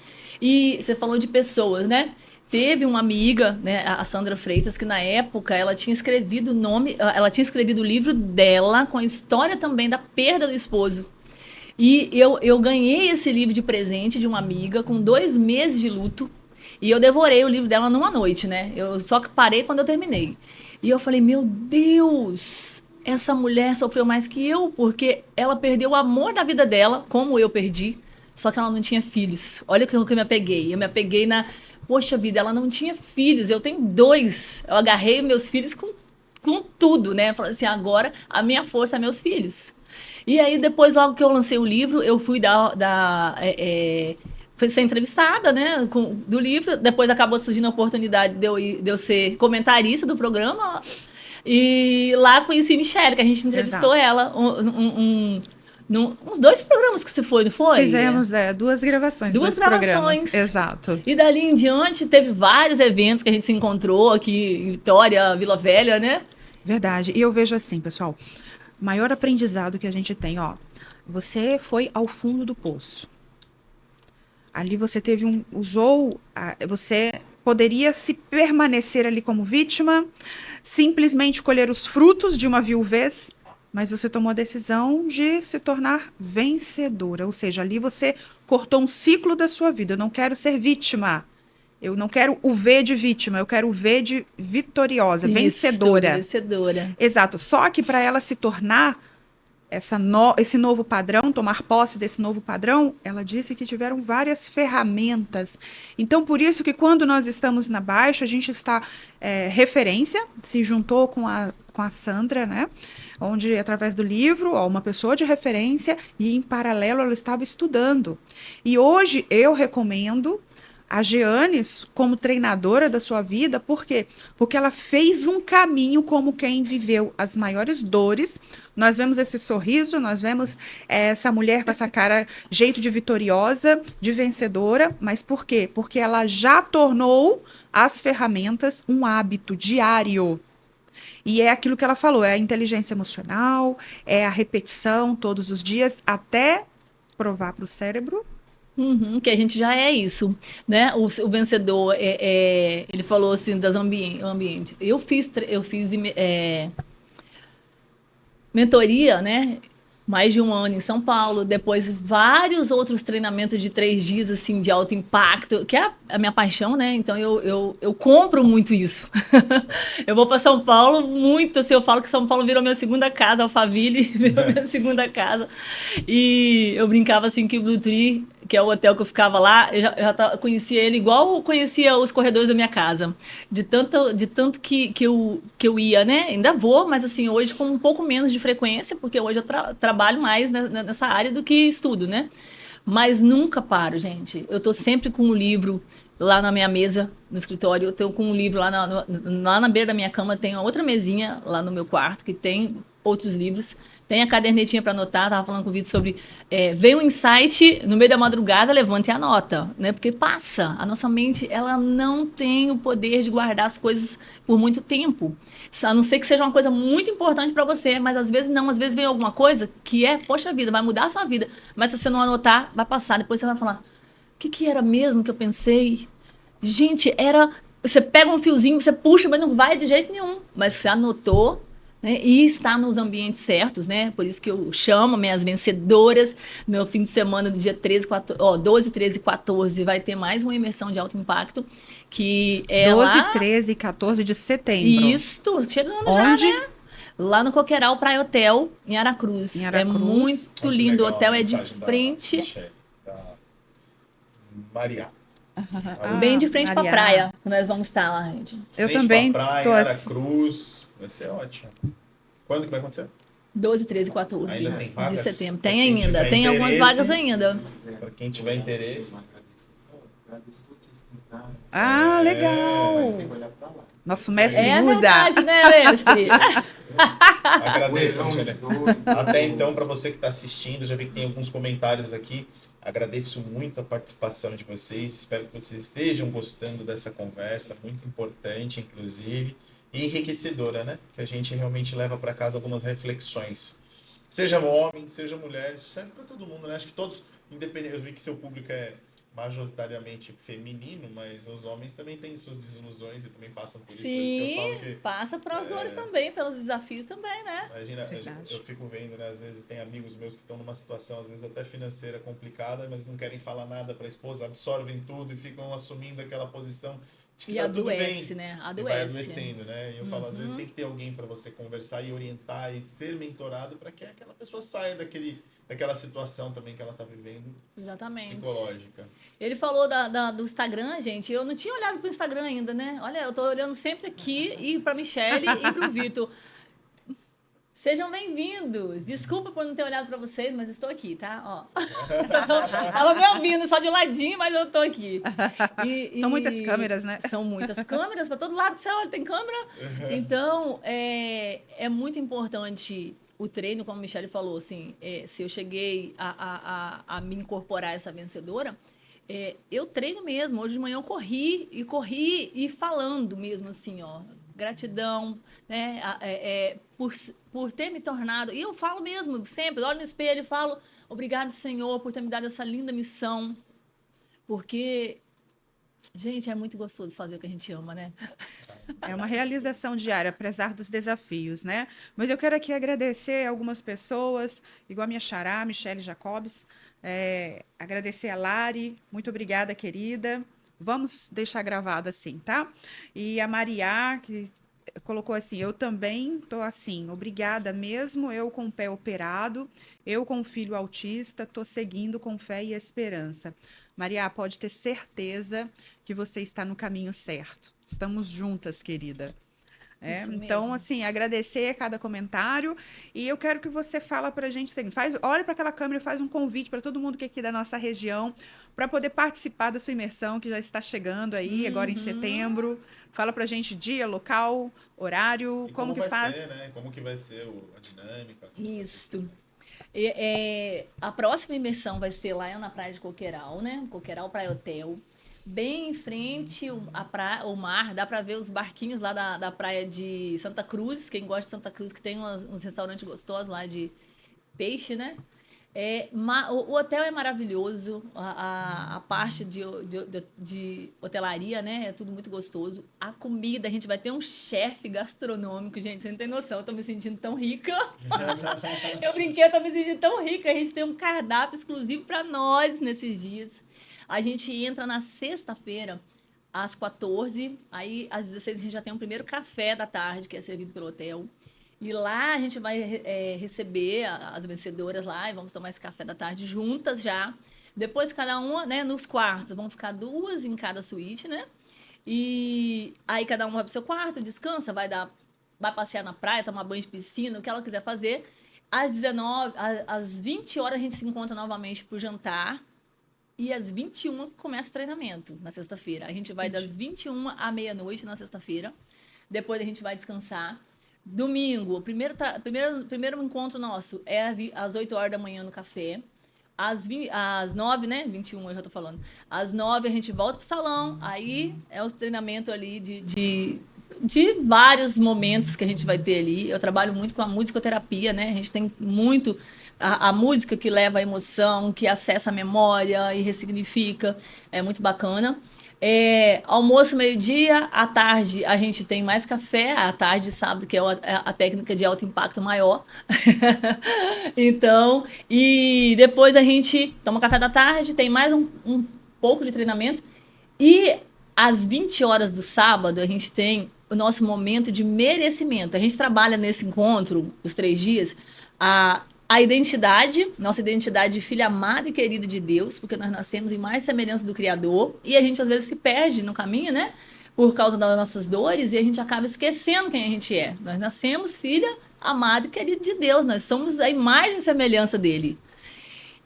E você falou de pessoas, né? Teve uma amiga, né, a Sandra Freitas, que na época ela tinha escrevido o livro dela com a história também da perda do esposo. E eu ganhei esse livro de presente de uma amiga com 2 meses de luto. E eu devorei o livro dela numa noite, né? Eu só parei quando eu terminei. E eu falei, meu Deus, essa mulher sofreu mais que eu, porque ela perdeu o amor da vida dela, como eu perdi, só que ela não tinha filhos. Olha o que eu me apeguei. Eu me apeguei na... Poxa vida, ela não tinha filhos, eu tenho 2. Eu agarrei meus filhos com tudo, né? Falei assim, agora a minha força é meus filhos. E aí, depois, logo que eu lancei o livro, eu fui fui ser entrevistada, né, do livro. Depois acabou surgindo a oportunidade de eu ser comentarista do programa. E lá conheci a Michelle, que a gente entrevistou ela uns 2 programas que se foi, não foi? Fizemos 2 gravações. 2 gravações. Exato. E dali em diante teve vários eventos que a gente se encontrou aqui em Vitória, Vila Velha, né? Verdade. E eu vejo assim, pessoal, maior aprendizado que a gente tem, você foi ao fundo do poço. Ali você você poderia se permanecer ali como vítima, simplesmente colher os frutos de uma viuvez, mas você tomou a decisão de se tornar vencedora. Ou seja, ali você cortou um ciclo da sua vida. Eu não quero ser vítima. Eu não quero o V de vítima, eu quero o V de vitoriosa, vencedora. Vencedora. Exato. Só que para ela se tornar esse novo padrão, tomar posse desse novo padrão, ela disse que tiveram várias ferramentas. Então, por isso que quando nós estamos na Baixa, a gente está referência, se juntou com a Sandra, né? Onde, através do livro, uma pessoa de referência, e em paralelo ela estava estudando. E hoje eu recomendo a Jeanes como treinadora da sua vida, por quê? Porque ela fez um caminho como quem viveu as maiores dores. Nós vemos esse sorriso, nós vemos essa mulher com essa cara, jeito de vitoriosa, de vencedora, mas por quê? Porque ela já tornou as ferramentas um hábito diário. E é aquilo que ela falou, é a inteligência emocional, é a repetição todos os dias, até provar para o cérebro. Uhum, que a gente já é isso, né? O vencedor, ele falou assim das ambientes. Eu fiz mentoria, né? Mais de um ano em São Paulo, depois vários outros treinamentos de 3 dias, assim, de alto impacto, que é a minha paixão, né? Então eu compro muito isso. Eu vou para São Paulo muito, assim, eu falo que São Paulo virou minha segunda casa, Alphaville virou minha segunda casa. E eu brincava assim que o Blue Tree, que é o hotel que eu ficava lá, eu já conhecia ele igual eu conhecia os corredores da minha casa. De tanto que eu ia, né? Ainda vou, mas assim, hoje com um pouco menos de frequência, porque hoje eu trabalho mais nessa área do que estudo, né? Mas nunca paro, gente. Eu tô sempre com um livro lá na minha mesa, no escritório. Eu tenho com um livro lá na beira da minha cama, tem outra mesinha lá no meu quarto que tem outros livros. Tem a cadernetinha para anotar. Tava falando com o Vitor sobre veio um insight no meio da madrugada, levante e anota, né? Porque passa. A nossa mente, ela não tem o poder de guardar as coisas por muito tempo. A não ser que seja uma coisa muito importante para você, mas às vezes não. Às vezes vem alguma coisa que poxa vida, vai mudar a sua vida. Mas se você não anotar, vai passar. Depois você vai falar, o que era mesmo que eu pensei? Gente, era. Você pega um fiozinho, você puxa, mas não vai de jeito nenhum. Mas você anotou, né? E está nos ambientes certos, né? Por isso que eu chamo minhas vencedoras. No fim de semana do dia 12, 13 e 14 vai ter mais uma imersão de alto impacto. Que é 12, lá. 13 e 14 de setembro. Isto, chegando Onde? já, né? Lá no Coqueiral Praia Hotel, em Aracruz. Em Aracruz. É muito Olha que lindo. O legal a hotel é de mensagem da frente. Michelle, da Maria. Bem de frente pra Maria. praia, que nós vamos estar lá, gente. Eu Frente também pra praia, tô assim. Aracruz. Vai ser ótimo. Quando que vai acontecer? 12, 13 e 14 Ainda tem de vagas? setembro. Pra Tem quem ainda, tiver tem algumas interesse. vagas ainda. Para quem tiver interesse. Ah, É, legal. mas Nosso mestre É a muda. verdade, né, mestre? Agradeço, Michele. Até então, para você que está assistindo, já vi que tem alguns comentários aqui. Agradeço muito a participação de vocês. Espero que vocês estejam gostando dessa conversa, muito importante, inclusive, e enriquecedora, né? Que a gente realmente leva para casa algumas reflexões. Seja homem, seja mulher, isso serve para todo mundo, né? Acho que todos, independente, eu vi que seu público é majoritariamente feminino, mas os homens também têm suas desilusões e também passam por isso. Por isso que eu falo Sim, que passa pelas dores também, pelos desafios também, né? imagina, Verdade. eu fico vendo, né? Às vezes tem amigos meus que estão numa situação, às vezes até financeira complicada, mas não querem falar nada para a esposa, absorvem tudo e ficam assumindo aquela posição de que E tá tudo bem. adoece, né? E vai Adoece. adoecendo, né? E eu falo, às vezes tem que ter alguém para você conversar e orientar e ser mentorado para que aquela pessoa saia daquela situação também que ela tá vivendo, Exatamente. psicológica. Ele falou do Instagram, gente. Eu não tinha olhado pro Instagram ainda, né? Olha, eu tô olhando sempre aqui e pra Michelle e pro Vitor. Sejam bem-vindos. Desculpa por não ter olhado pra vocês, mas estou aqui, tá? Ó. Tava me ouvindo só de ladinho, mas eu tô aqui. São muitas câmeras, né? São muitas câmeras, para todo lado que você olha tem câmera. Então, é muito importante o treino, como a Michelle falou, assim, se eu cheguei a me incorporar essa vencedora, eu treino mesmo. Hoje de manhã eu corri e falando mesmo assim, ó, gratidão, né, por ter me tornado. E eu falo mesmo, sempre, olho no espelho e falo, obrigado, Senhor, por ter me dado essa linda missão. Porque, gente, é muito gostoso fazer o que a gente ama, né? É uma realização diária, apesar dos desafios, né? Mas eu quero aqui agradecer algumas pessoas, igual a minha xará, Michelle Jacobs, agradecer a Lari, muito obrigada, querida. Vamos deixar gravado assim, tá? E a Maria, que colocou assim, eu também tô assim, obrigada mesmo, eu com o pé operado, eu com o filho autista, tô seguindo com fé e esperança. Maria, pode ter certeza que você está no caminho certo. Estamos juntas, querida. Isso Então, mesmo. assim, agradecer a cada comentário. E eu quero que você fala pra gente o seguinte, olha para aquela câmera e faz um convite para todo mundo que é aqui da nossa região para poder participar da sua imersão, que já está chegando aí, agora em Uhum. setembro. Fala pra gente dia, local, horário, E como como que vai ser, faz. né? Como que vai ser a dinâmica, como vai ser Isso. tudo. A próxima imersão vai ser lá na praia de Coqueiral, né? Coqueiral Praia Hotel. Bem em frente o mar, dá para ver os barquinhos lá da praia de Santa Cruz. Quem gosta de Santa Cruz, que tem uns restaurantes gostosos lá de peixe, né? O hotel é maravilhoso, a parte de hotelaria, né? É tudo muito gostoso. A comida, a gente vai ter um chefe gastronômico, gente, você não tem noção, eu tô me sentindo tão rica. Eu brinquei, eu tô me sentindo tão rica. A gente tem um cardápio exclusivo para nós nesses dias. A gente entra na sexta-feira, às 14, aí às 16 a gente já tem um primeiro café da tarde, que é servido pelo hotel. E lá a gente vai receber as vencedoras lá e vamos tomar esse café da tarde juntas já. Depois cada uma, né, nos quartos, vão ficar duas em cada suíte, né? E aí cada uma vai pro seu quarto, descansa, vai passear na praia, tomar banho de piscina, o que ela quiser fazer. Às 19, às 20 horas a gente se encontra novamente pro jantar. E às 21 começa o treinamento na sexta-feira. A gente vai Entendi. das 21 à meia-noite na sexta-feira. Depois a gente vai descansar. Domingo, o primeiro encontro nosso é às 8 horas da manhã no café. Às 9, né? 21 eu já tô falando. Às 9 a gente volta pro salão. Aí é o treinamento ali de vários momentos que a gente vai ter ali. Eu trabalho muito com a musicoterapia, né? A gente tem muito a música que leva a emoção, que acessa a memória e ressignifica. É muito bacana. Almoço meio-dia, à tarde a gente tem mais café, à tarde, sábado, que é a técnica de alto impacto maior. Então, e depois a gente toma café da tarde, tem mais um pouco de treinamento. E às 20 horas do sábado, a gente tem o nosso momento de merecimento. A gente trabalha nesse encontro, os 3 dias, a identidade, nossa identidade de filha amada e querida de Deus, porque nós nascemos em mais semelhança do Criador, e a gente às vezes se perde no caminho, né? Por causa das nossas dores, e a gente acaba esquecendo quem a gente é. Nós nascemos filha amada e querida de Deus, nós somos a imagem e semelhança dele.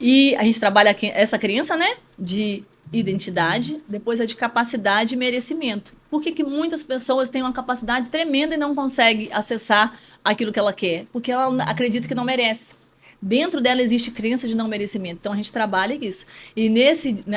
E a gente trabalha essa crença, né? De identidade, depois a de capacidade e merecimento. Por que que muitas pessoas têm uma capacidade tremenda e não conseguem acessar aquilo que ela quer? Porque ela acredita que não merece. Dentro dela existe crença de não merecimento. Então a gente trabalha isso. E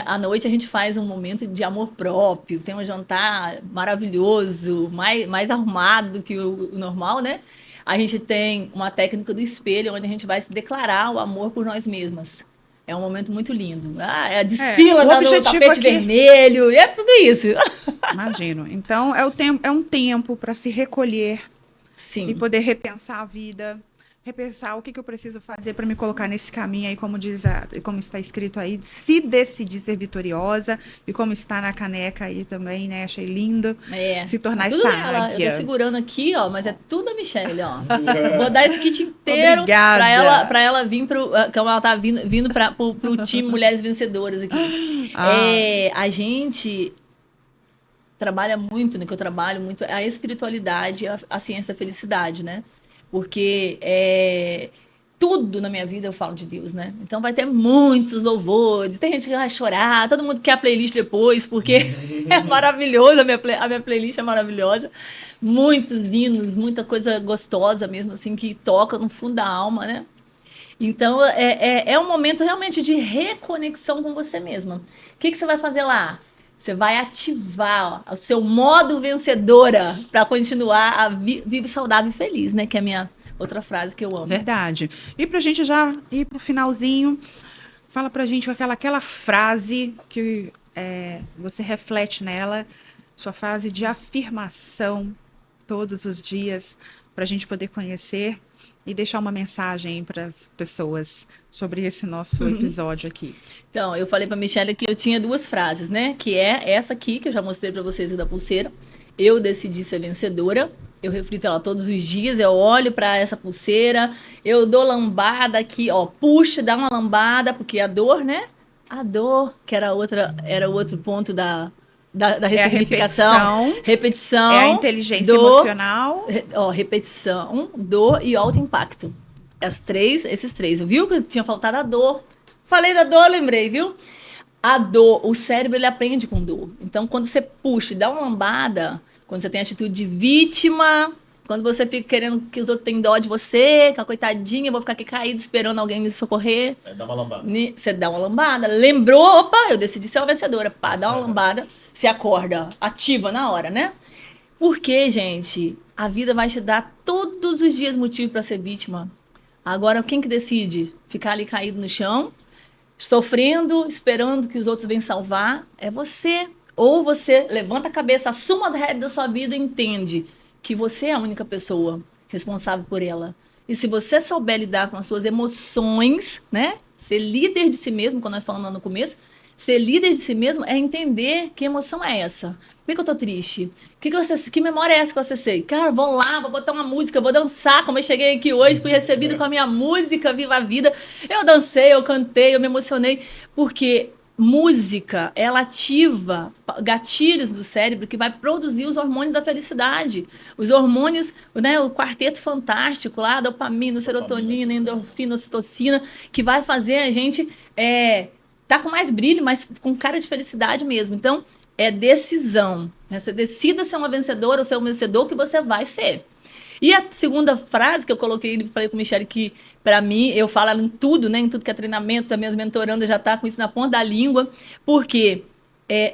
à noite a gente faz um momento de amor próprio, tem um jantar maravilhoso, mais arrumado do que o normal, né? A gente tem uma técnica do espelho, onde a gente vai se declarar o amor por nós mesmas. É um momento muito lindo. É a desfila O no objetivo tapete aqui, vermelho, e é tudo isso. imagino. Então, é um tempo para se recolher e Sim. poder repensar a vida, repensar o que que eu preciso fazer para me colocar nesse caminho aí, como está escrito aí, se decidir ser vitoriosa, e como está na caneca aí também, né? Achei lindo. Se Tá tornar tudo essa ela. Eu tô águia. segurando aqui, ó, mas é tudo a Michelle, ó. Vou dar esse kit inteiro Obrigada. pra ela vir como ela tá vindo pro time Mulheres Vencedoras aqui. Ah, A gente trabalha muito, né? Que eu trabalho muito, a espiritualidade, a ciência da felicidade, né? Porque tudo na minha vida eu falo de Deus, né? Então vai ter muitos louvores, tem gente que vai chorar, todo mundo quer a playlist depois, porque é maravilhoso, a minha playlist é maravilhosa. Muitos hinos, muita coisa gostosa mesmo, assim, que toca no fundo da alma, né? Então, é um momento realmente de reconexão com você mesma. O que que você vai fazer lá? Você vai ativar ó, o seu modo vencedora para continuar a vive saudável e feliz, né? Que é a minha outra frase que eu amo. verdade. E pra gente já ir pro finalzinho, fala pra gente aquela frase que você reflete nela, sua frase de afirmação todos os dias, pra gente poder conhecer e deixar uma mensagem para as pessoas sobre esse nosso episódio aqui. Então, eu falei para Michelle que eu tinha 2 frases, né? Que é essa aqui, que eu já mostrei para vocês da pulseira. Eu decidi ser vencedora. Eu reflito ela todos os dias, eu olho para essa pulseira, eu dou lambada aqui, ó, puxa, dá uma lambada, porque a dor, né? A dor, que era o outro ponto da É a ressignificação. Repetição. É a inteligência emocional. Repetição, dor e alto impacto. Esses três. Viu que tinha faltado a dor? Falei da dor, lembrei, viu? A dor, o cérebro, ele aprende com dor. Então, quando você puxa e dá uma lambada, quando você tem atitude de vítima, quando você fica querendo que os outros tenham dó de você, que a coitadinha, eu vou ficar aqui caído esperando alguém me socorrer. Dá uma lambada. Você dá uma lambada. Lembrou? Opa, eu decidi ser uma vencedora. Pá, dá uma lambada. Você acorda, ativa na hora, né? Porque, gente, a vida vai te dar todos os dias motivo para ser vítima. Agora, quem que decide? Ficar ali caído no chão, sofrendo, esperando que os outros venham salvar? É você. Ou você levanta a cabeça, assuma as rédeas da sua vida e entende que você é a única pessoa responsável por ela. E se você souber lidar com as suas emoções, né? Ser líder de si mesmo, quando nós falamos lá no começo, ser líder de si mesmo é entender que emoção é essa. Por que eu tô triste? Que memória é essa que eu acessei? Cara, vou lá, vou botar uma música, vou dançar. Como eu cheguei aqui hoje, fui recebida com a minha música, Viva a Vida. Eu dancei, eu cantei, eu me emocionei. Porque música, ela ativa gatilhos do cérebro que vai produzir os hormônios da felicidade. Os hormônios, né, o quarteto fantástico lá, dopamina, serotonina, endorfina, ocitocina, que vai fazer a gente tá com mais brilho, mas com cara de felicidade mesmo. Então, é decisão. Né? Você decida ser uma vencedora ou ser um vencedor que você vai ser. E a segunda frase que eu coloquei, falei com o Michele, que para mim, eu falo ela em tudo, né? Em tudo que é treinamento, também as mentorandas já tá com isso na ponta da língua, porque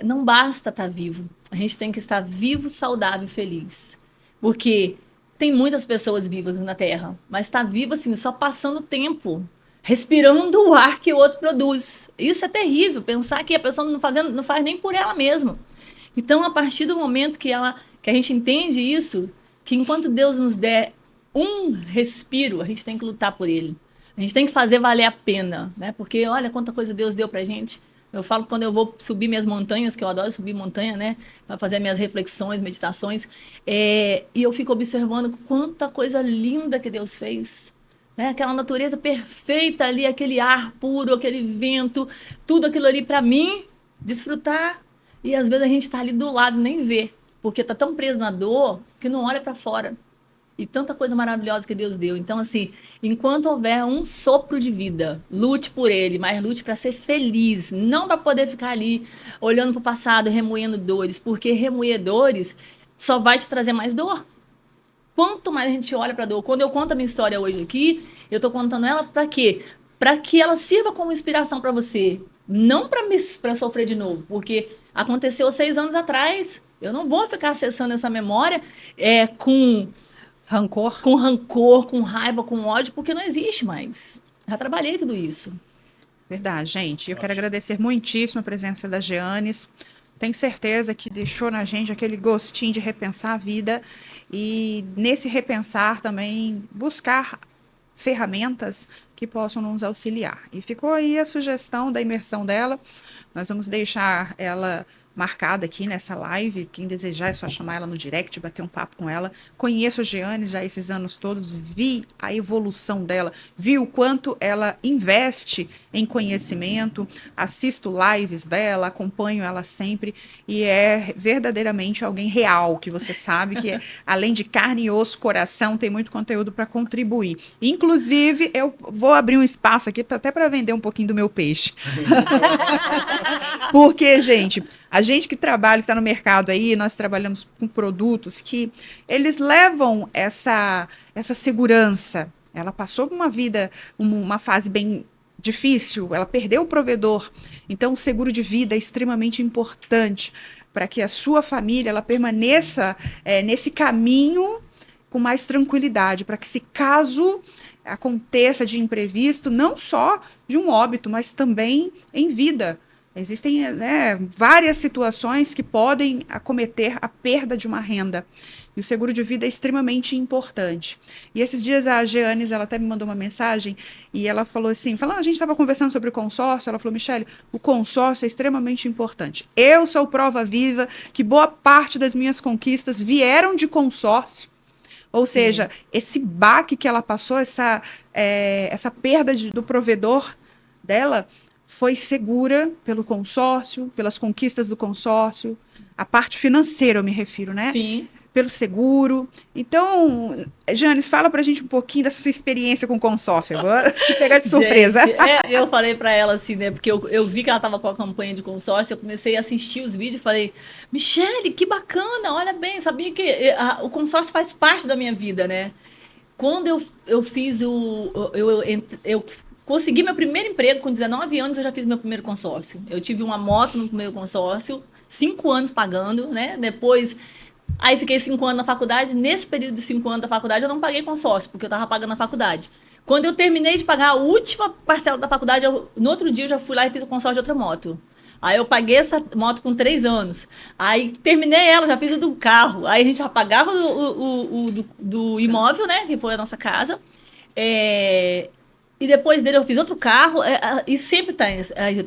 não basta estar vivo. A gente tem que estar vivo, saudável e feliz. Porque tem muitas pessoas vivas na Terra, mas está vivo assim, só passando tempo, respirando o ar que o outro produz. Isso é terrível, pensar que a pessoa não faz nem por ela mesma. Então, a partir do momento que a gente entende isso, que enquanto Deus nos der um respiro, a gente tem que lutar por ele. A gente tem que fazer valer a pena, né? Porque olha quanta coisa Deus deu pra gente. Eu falo que quando eu vou subir minhas montanhas, que eu adoro subir montanha, né? Para fazer minhas reflexões, meditações, e eu fico observando quanta coisa linda que Deus fez. Né? Aquela natureza perfeita ali, aquele ar puro, aquele vento, tudo aquilo ali para mim, desfrutar. E às vezes a gente tá ali do lado, nem vê, porque tá tão preso na dor que não olha para fora. E tanta coisa maravilhosa que Deus deu. Então, assim, enquanto houver um sopro de vida, lute por ele, mas lute para ser feliz. Não para poder ficar ali olhando para o passado, remoendo dores, porque remoer dores só vai te trazer mais dor. Quanto mais a gente olha para a dor. Quando eu conto a minha história hoje aqui, eu estou contando ela para quê? Para que ela sirva como inspiração para você. Não para sofrer de novo, porque aconteceu 6 anos atrás. Eu não vou ficar acessando essa memória com rancor, com raiva, com ódio, porque não existe mais. Já trabalhei tudo isso. Verdade, gente. Eu quero agradecer muitíssimo a presença da Jeanes. Tenho certeza que deixou na gente aquele gostinho de repensar a vida e, nesse repensar, também buscar ferramentas que possam nos auxiliar. E ficou aí a sugestão da imersão dela. Nós vamos deixar ela marcada aqui nessa live. Quem desejar é só chamar ela no direct, bater um papo com ela. Conheço a Jeanes já esses anos todos, vi a evolução dela, vi o quanto ela investe em conhecimento, assisto lives dela, acompanho ela sempre e é verdadeiramente alguém real, que você sabe que além de carne e osso, coração, tem muito conteúdo para contribuir. Inclusive, eu vou abrir um espaço aqui até para vender um pouquinho do meu peixe. Porque, gente, a gente que trabalha, que está no mercado aí, nós trabalhamos com produtos que eles levam essa segurança. Ela passou por uma vida, uma fase bem difícil, ela perdeu o provedor. Então, o seguro de vida é extremamente importante para que a sua família ela permaneça nesse caminho com mais tranquilidade, para que se caso aconteça de imprevisto, não só de um óbito, mas também em vida. Existem várias situações que podem acometer a perda de uma renda. E o seguro de vida é extremamente importante. E esses dias a Jeanes, ela até me mandou uma mensagem e ela falou assim, a gente estava conversando sobre o consórcio, ela falou, Michele, o consórcio é extremamente importante. Eu sou prova viva que boa parte das minhas conquistas vieram de consórcio. Ou seja, esse baque que ela passou, essa perda do provedor dela, foi segura pelo consórcio, pelas conquistas do consórcio, a parte financeira eu me refiro, né? Sim. Pelo seguro. Então, Janes, fala pra gente um pouquinho da sua experiência com o consórcio. Agora te pegar de surpresa. Gente, eu falei pra ela assim, né? Porque eu vi que ela tava com a campanha de consórcio, eu comecei a assistir os vídeos e falei, Michele, que bacana, olha bem, sabia que o consórcio faz parte da minha vida, né? Quando eu fiz eu consegui meu primeiro emprego com 19 anos, eu já fiz meu primeiro consórcio. Eu tive uma moto no primeiro consórcio, 5 anos pagando, né? Depois, aí fiquei 5 anos na faculdade. Nesse período de 5 anos da faculdade, eu não paguei consórcio, porque eu estava pagando na faculdade. Quando eu terminei de pagar a última parcela da faculdade, no outro dia eu já fui lá e fiz o consórcio de outra moto. Aí eu paguei essa moto com 3 anos. Aí terminei ela, já fiz o do carro. Aí a gente já pagava do imóvel, né? Que foi a nossa casa. E depois dele eu fiz outro carro. E sempre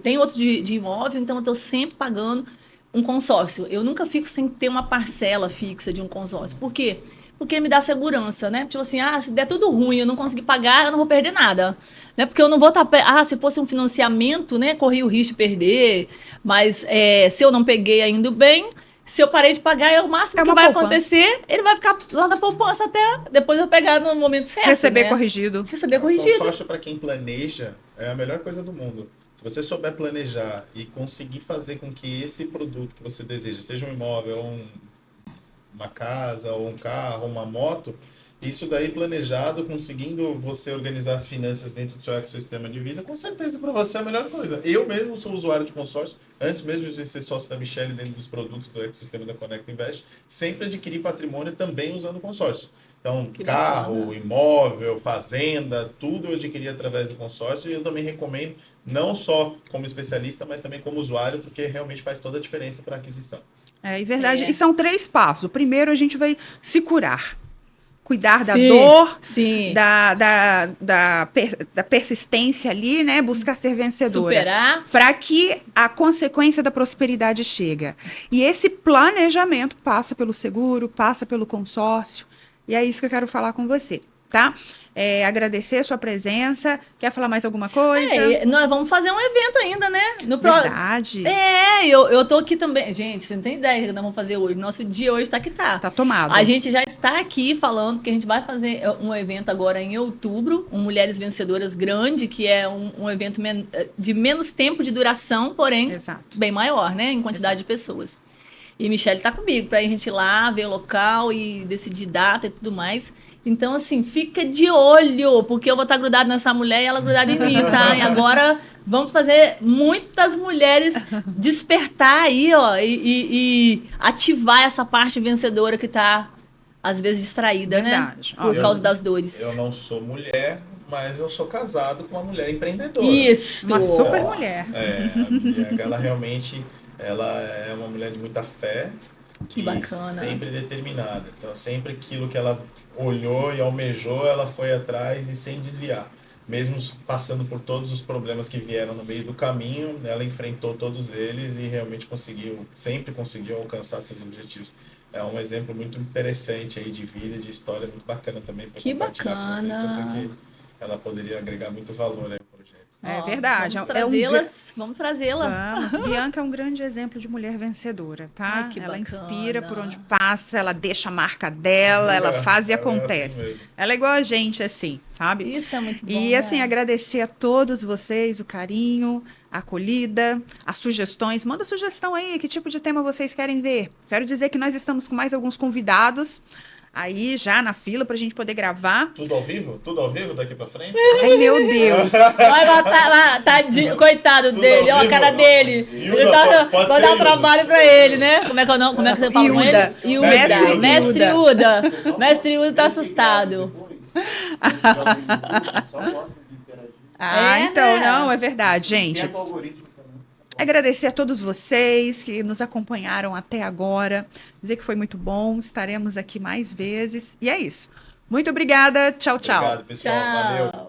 tem outro de imóvel, então eu tô sempre pagando um consórcio. Eu nunca fico sem ter uma parcela fixa de um consórcio. Por quê? Porque me dá segurança, né? Tipo assim, se der tudo ruim, eu não conseguir pagar, eu não vou perder nada. Né? Porque eu não vou estar... se fosse um financiamento, né? Corri o risco de perder. Mas se eu não peguei ainda bem, se eu parei de pagar, é o máximo que vai acontecer. Ele vai ficar lá na poupança até depois eu pegar no momento certo. Receber né? corrigido. Receber corrigido. Consórcio, para quem planeja, é a melhor coisa do mundo. Se você souber planejar e conseguir fazer com que esse produto que você deseja, seja um imóvel, uma casa, ou um carro, uma moto, isso daí planejado, conseguindo você organizar as finanças dentro do seu ecossistema de vida, com certeza para você é a melhor coisa. Eu mesmo sou usuário de consórcio, antes mesmo de ser sócio da Michele dentro dos produtos do ecossistema da Conecta Invest, sempre adquiri patrimônio também usando consórcio. Então, carro, imóvel, fazenda, tudo eu adquiri através do consórcio e eu também recomendo, não só como especialista, mas também como usuário, porque realmente faz toda a diferença para a aquisição. É verdade. E são 3 passos. O primeiro, a gente vai se curar. Cuidar da Sim, dor, sim. Da persistência ali, né? Buscar ser vencedora. Superar. Para que a consequência da prosperidade chega. E esse planejamento passa pelo seguro, passa pelo consórcio. E é isso que eu quero falar com você, tá? Agradecer a sua presença. Quer falar mais alguma coisa? Nós vamos fazer um evento ainda, né? Verdade. Eu tô aqui também. Gente, você não tem ideia do que nós vamos fazer hoje. Nosso dia hoje tá que tá. Tá tomado. A gente já está aqui falando que a gente vai fazer um evento agora em outubro, um Mulheres Vencedoras grande, que é um evento de menos tempo de duração, porém bem maior, né? Em quantidade de pessoas. E Michele tá comigo pra gente ir lá, ver o local e decidir data e tudo mais. Então, assim, fica de olho, porque eu vou estar grudado nessa mulher e ela grudada em mim, tá? E agora vamos fazer muitas mulheres despertar aí, ó, e ativar essa parte vencedora que tá, às vezes, distraída, Verdade. Né? Por causa das dores. Eu não sou mulher, mas eu sou casado com uma mulher empreendedora. Isso! Uma super mulher. A mulher, ela realmente... Ela é uma mulher de muita fé. Que bacana. Sempre determinada. Então, sempre aquilo que ela olhou e almejou, ela foi atrás e sem desviar. Mesmo passando por todos os problemas que vieram no meio do caminho, ela enfrentou todos eles e realmente sempre conseguiu alcançar seus objetivos. É um exemplo muito interessante aí de vida, de história, muito bacana também para compartilhar com vocês. Eu sei que ela poderia agregar muito valor aí. É verdade. Vamos trazê-la. Vamos. Bianca é um grande exemplo de mulher vencedora, tá? Ai, que ela bacana. inspira por onde passa, ela deixa a marca dela, ela faz e acontece. Assim ela é igual a gente, assim, sabe? Isso é muito bom. E, assim, agradecer a todos vocês o carinho, a acolhida, as sugestões. Manda sugestão aí, que tipo de tema vocês querem ver. Quero dizer que nós estamos com mais alguns convidados aí já na fila pra gente poder gravar. Tudo ao vivo? Tudo ao vivo daqui pra frente? Ai, meu Deus. Vai matar lá, tadinho, coitado Tudo dele, ó, a cara dele. Ele vai dar trabalho pra ele, né? Como é que é o nome? Como é que você fala com ele? Iuda. Mestre Iuda. Mestre Iuda tá assustado. Então, não, é verdade, gente. Agradecer a todos vocês que nos acompanharam até agora. Dizer que foi muito bom. Estaremos aqui mais vezes. E é isso. Muito obrigada. Tchau, tchau. Obrigado, pessoal. Tchau. Valeu.